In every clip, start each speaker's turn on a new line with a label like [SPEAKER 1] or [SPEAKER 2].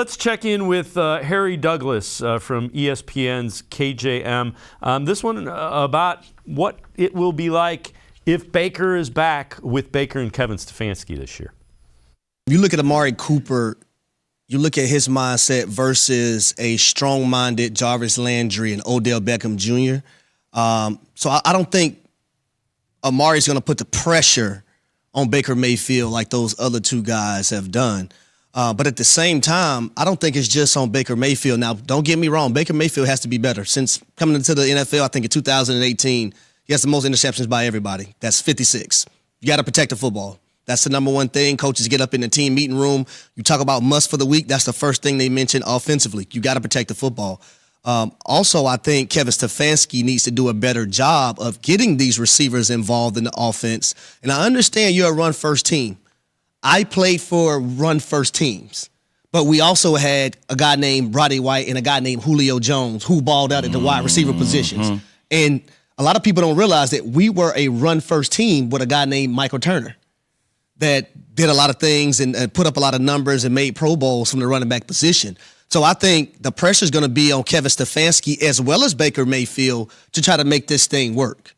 [SPEAKER 1] Let's check in with Harry Douglas from ESPN's KJM. This one about what it will be like if Baker is back with Baker and Kevin Stefanski this year.
[SPEAKER 2] You look at Amari Cooper, you look at his mindset versus a strong-minded Jarvis Landry and Odell Beckham Jr. So I don't think Amari's going to put the pressure on Baker Mayfield like those other two guys have done. But at the same time, I don't think it's just on Baker Mayfield. Now, don't get me wrong. Baker Mayfield has to be better. Since coming into the NFL, I think in 2018, he has the most interceptions by everybody. That's 56. You got to protect the football. That's the number one thing. Coaches get up in the team meeting room. You talk about must for the week. That's the first thing they mention offensively. You got to protect the football. Also, I think Kevin Stefanski needs to do a better job of getting these receivers involved in the offense. And I understand you're a run-first team. I played for run-first teams, but we also had a guy named Roddy White and a guy named Julio Jones who balled out at the wide receiver positions. And a lot of people don't realize that we were a run-first team with a guy named Michael Turner that did a lot of things and put up a lot of numbers and made Pro Bowls from the running back position. So I think the pressure is going to be on Kevin Stefanski as well as Baker Mayfield to try to make this thing work.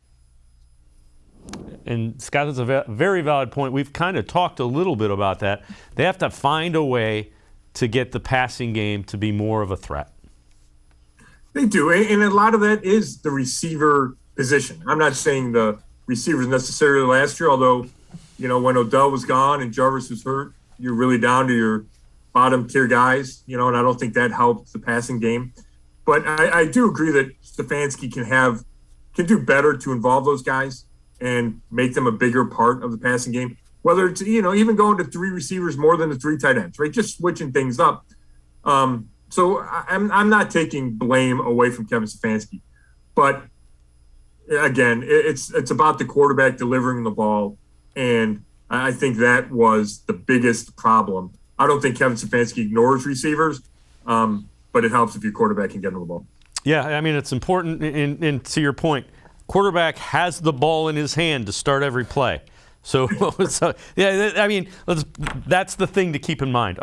[SPEAKER 1] And Scott, that's a very valid point. We've kind of talked a little bit about that. They have to find a way to get the passing game to be more of a threat.
[SPEAKER 3] They do, and a lot of that is the receiver position. I'm not saying the receivers necessarily last year, although, you know, when Odell was gone and Jarvis was hurt, you're really down to your bottom tier guys, you know, and I don't think that helps the passing game. But I do agree that Stefanski can do better to involve those guys and make them a bigger part of the passing game, whether it's, you know, even going to three receivers more than the three tight ends, right? Just switching things up. So I'm not taking blame away from Kevin Stefanski, but again, it's about the quarterback delivering the ball, and I think that was the biggest problem. I don't think Kevin Stefanski ignores receivers, but it helps if your quarterback can get him the ball.
[SPEAKER 1] Yeah, I mean, it's important, and to your point, quarterback has the ball in his hand to start every play. So, yeah, I mean, that's the thing to keep in mind.